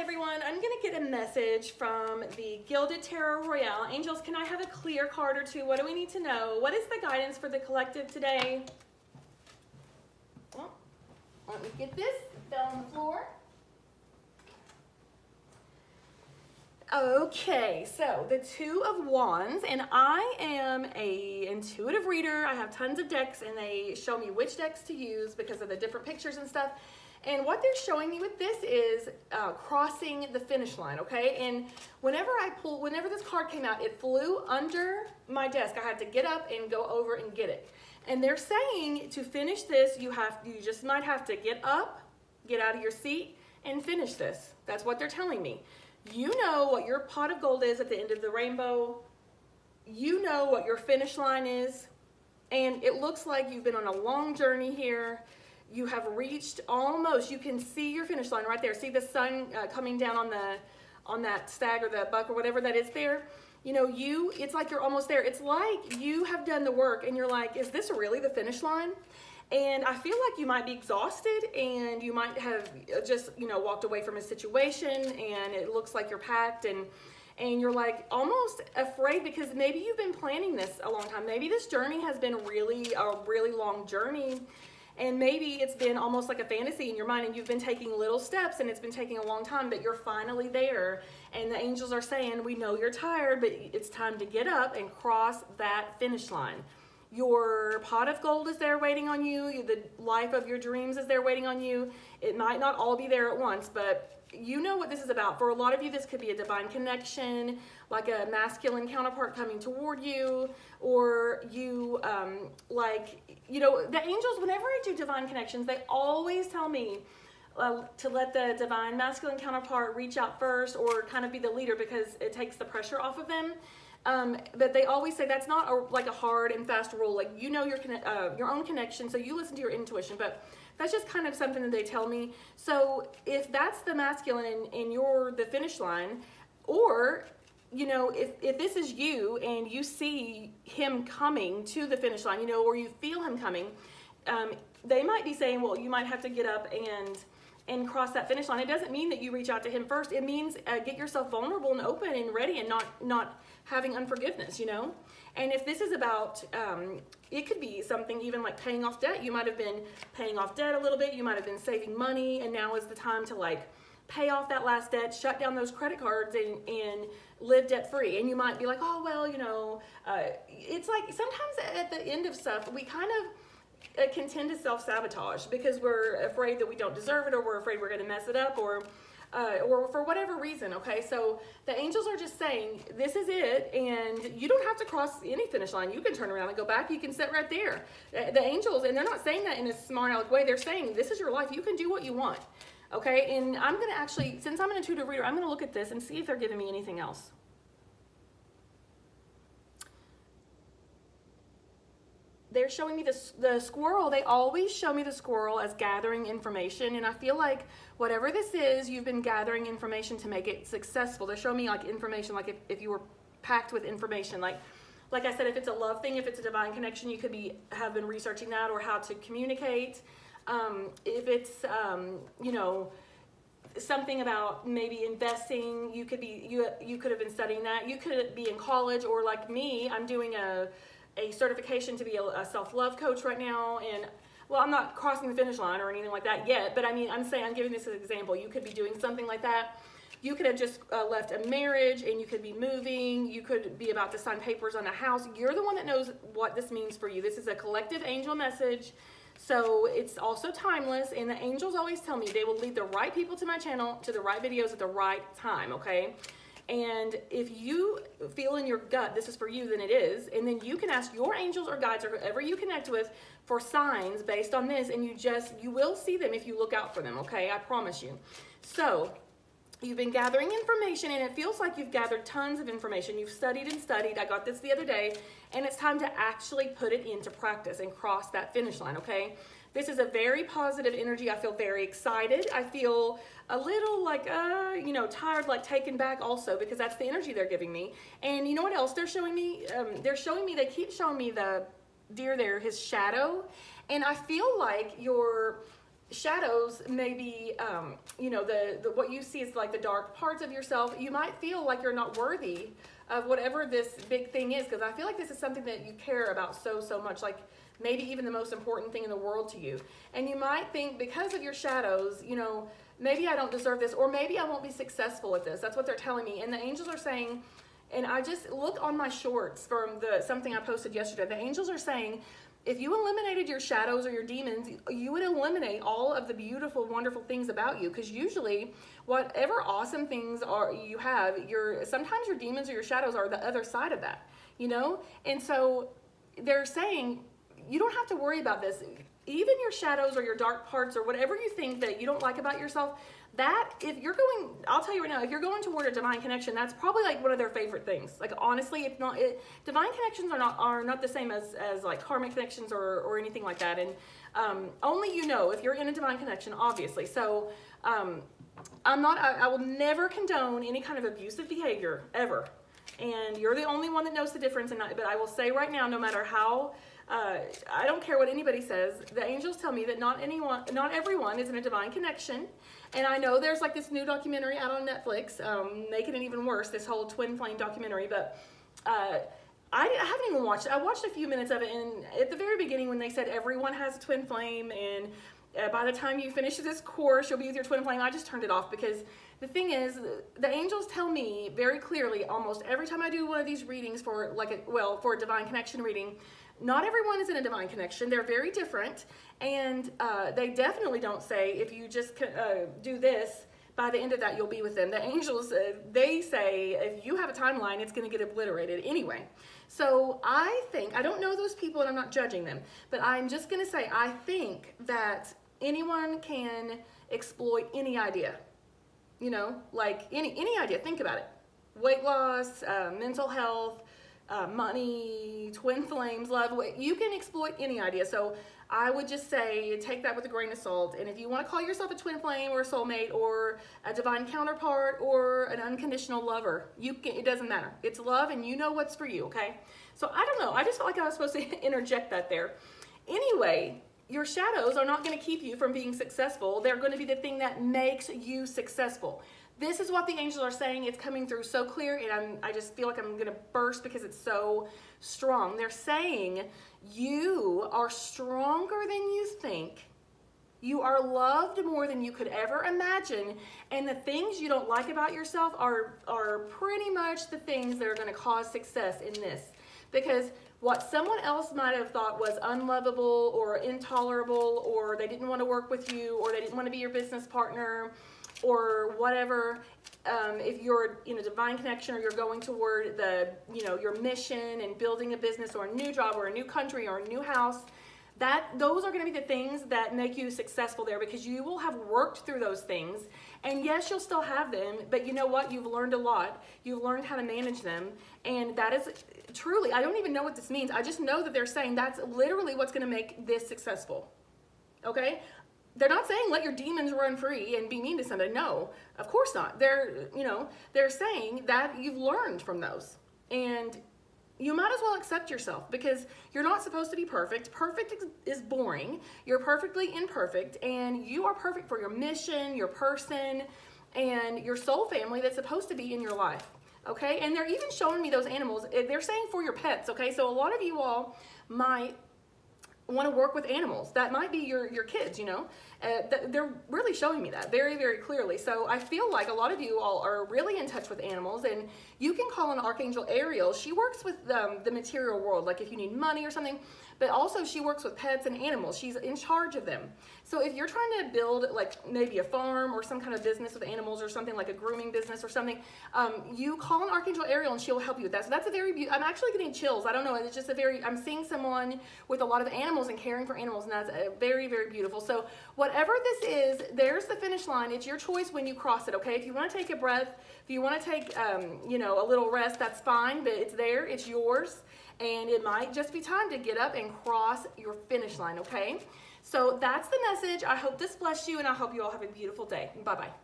everyone, I'm going to get a message from the Gilded Tarot Royale. Angels, can I have a clear card or two? What do we need to know? What is the guidance for the collective today? Well, let me get this. It fell on the floor. Okay, so the Two of Wands, and I am a intuitive reader. I have tons of decks, and they show me which decks to use because of the different pictures and stuff. And what they're showing me with this is crossing the finish line, okay? And whenever this card came out, it flew under my desk. I had to get up and go over and get it. And they're saying to finish this, you just might have to get up, get out of your seat, and finish this. That's what they're telling me. You know what your pot of gold is at the end of the rainbow. You know what your finish line is. And it looks like you've been on a long journey here. You have reached almost, you can see your finish line right there. See the sun coming down on that stag or the buck or whatever that is there. You know, it's like you're almost there. It's like you have done the work and you're like, is this really the finish line? And I feel like you might be exhausted and you might have just, walked away from a situation and it looks like you're packed and you're like almost afraid because maybe you've been planning this a long time. Maybe this journey has been a really long journey. And maybe it's been almost like a fantasy in your mind and you've been taking little steps and it's been taking a long time, but you're finally there. And the angels are saying, we know you're tired, but it's time to get up and cross that finish line. Your pot of gold is there waiting on you. The life of your dreams is there waiting on you. It might not all be there at once, but you know what this is about. For a lot of you, this could be a divine connection, like a masculine counterpart coming toward you, or you, the angels, whenever I do divine connections, they always tell me to let the divine masculine counterpart reach out first or kind of be the leader because it takes the pressure off of them. But they always say that's not a hard and fast rule. Like, your own connection, so you listen to your intuition, but that's just kind of something that they tell me. So if that's the masculine and you're the finish line, or, if this is you and you see him coming to the finish line, or you feel him coming, they might be saying, well, you might have to get up and cross that finish line. It doesn't mean that you reach out to him first. It means get yourself vulnerable and open and ready and not having unforgiveness, And if this is about, it could be something even like paying off debt. You might have been paying off debt a little bit. You might have been saving money, and now is the time to pay off that last debt, shut down those credit cards, and live debt free. And you might be like, oh, well, it's like sometimes at the end of stuff, we kind of can tend to self-sabotage because we're afraid that we don't deserve it, or we're afraid we're going to mess it up, or for whatever reason, okay? So the angels are just saying, this is it, and you don't have to cross any finish line. You can turn around and go back. You can sit right there. The angels, and they're not saying that in a smart aleck way. They're saying, this is your life. You can do what you want, okay? And I'm going to actually, since I'm an intuitive reader, I'm going to look at this and see if they're giving me anything else. They're showing me the squirrel. They always show me the squirrel as gathering information. And I feel like whatever this is, you've been gathering information to make it successful. They're showing me information, like if you were packed with information. Like I said, if it's a love thing, if it's a divine connection, you could have been researching that or how to communicate. If it's, something about maybe investing, you could have been studying that. You could be in college, or like me, I'm doing a certification to be a self-love coach right now, and well, I'm not crossing the finish line or anything like that yet, but I'm giving this as an example. You could be doing something like that. You could have just left a marriage and you could be moving. You could be about to sign papers on a house. You're the one that knows what this means for you. This is a collective angel message, so it's also timeless, and the angels always tell me they will lead the right people to my channel, to the right videos at the right time, okay? And if you feel in your gut this is for you, then it is. And then you can ask your angels or guides or whoever you connect with for signs based on this, and you will see them if you look out for them, okay? I promise you. So you've been gathering information, and it feels like you've gathered tons of information. You've studied and studied. I got this the other day, and it's time to actually put it into practice and cross that finish line, okay? This is a very positive energy. I feel very excited. I feel a little tired, taken back also, because that's the energy they're giving me. And you know what else they're showing me? They keep showing me the deer there, his shadow. And I feel like shadows may be, you know, the what you see is like the dark parts of yourself. You might feel like you're not worthy of whatever this big thing is, because I feel like this is something that you care about so much, like maybe even the most important thing in the world to you. And you might think, because of your shadows, you know, maybe I don't deserve this, or maybe I won't be successful at this. That's what they're telling me. And the angels are saying, and I just look on my shorts from something I posted yesterday. The angels are saying, if you eliminated your shadows or your demons, you would eliminate all of the beautiful, wonderful things about you. Because usually, whatever awesome things you have, sometimes your demons or your shadows are the other side of that, you know? And so they're saying, you don't have to worry about this. Even your shadows or your dark parts or whatever you think that you don't like about yourself, that, if you're going, I'll tell you right now, if you're going toward a divine connection, that's probably like one of their favorite things. Like, honestly, it's not, divine connections are not the same as like karmic connections or anything like that. And only you know if you're in a divine connection, obviously. So I will never condone any kind of abusive behavior, ever. And you're the only one that knows the difference. But I will say right now, no matter how, I don't care what anybody says, the angels tell me that not everyone is in a divine connection. And I know there's like this new documentary out on Netflix, making it even worse, this whole twin flame documentary. But I haven't even watched it. I watched a few minutes of it, and at the very beginning when they said everyone has a twin flame, and by the time you finish this course, you'll be with your twin flame, I just turned it off, because the thing is, the angels tell me very clearly almost every time I do one of these readings for a divine connection reading, not everyone is in a divine connection. They're very different, and they definitely don't say if you just do this, by the end of that you'll be with them. The angels, they say if you have a timeline, it's going to get obliterated anyway. So I don't know those people, and I'm not judging them, but I'm just going to say I think that anyone can exploit any idea. You know, like any idea. Think about it. Weight loss, mental health, money, twin flames, love. You can exploit any idea. So I would just say take that with a grain of salt. And if you want to call yourself a twin flame or a soulmate or a divine counterpart or an unconditional lover, it doesn't matter. It's love, and you know what's for you, okay? So I don't know. I just felt like I was supposed to interject that there. Anyway, your shadows are not going to keep you from being successful. They're going to be the thing that makes you successful. This is what the angels are saying. It's coming through so clear, and I just feel like I'm going to burst because it's so strong. They're saying you are stronger than you think. You are loved more than you could ever imagine, and the things you don't like about yourself are pretty much the things that are going to cause success in this. Because what someone else might have thought was unlovable or intolerable, or they didn't want to work with you, or they didn't want to be your business partner, or whatever, if you're in a divine connection or you're going toward your mission and building a business or a new job or a new country or a new house, those are going to be the things that make you successful there, because you will have worked through those things. And yes, you'll still have them, but you know what? You've learned a lot. You've learned how to manage them. And that is truly, I don't even know what this means. I just know that they're saying that's literally what's going to make this successful. Okay? They're not saying let your demons run free and be mean to somebody. No, of course not. They're saying that you've learned from those. And you might as well accept yourself, because you're not supposed to be perfect. Perfect is boring. You're perfectly imperfect, and you are perfect for your mission, your person, and your soul family that's supposed to be in your life. Okay? And they're even showing me those animals. They're saying for your pets. Okay? So a lot of you all might want to work with animals. That might be your kids, you know. They're really showing me that very, very clearly. So I feel like a lot of you all are really in touch with animals, and you can call on Archangel Ariel. She works with the material world, like if you need money or something, but also she works with pets and animals. She's in charge of them. So if you're trying to build like maybe a farm or some kind of business with animals or something, like a grooming business or something, you call on Archangel Ariel and she'll help you with that. So that's a very I'm actually getting chills. I don't know. It's just I'm seeing someone with a lot of animals and caring for animals, and that's very, very beautiful. So whatever this is, there's the finish line. It's your choice when you cross it, okay? If you want to take a breath, if you want to take, a little rest, that's fine, but it's there, it's yours, and it might just be time to get up and cross your finish line, okay? So that's the message. I hope this blessed you, and I hope you all have a beautiful day. Bye-bye.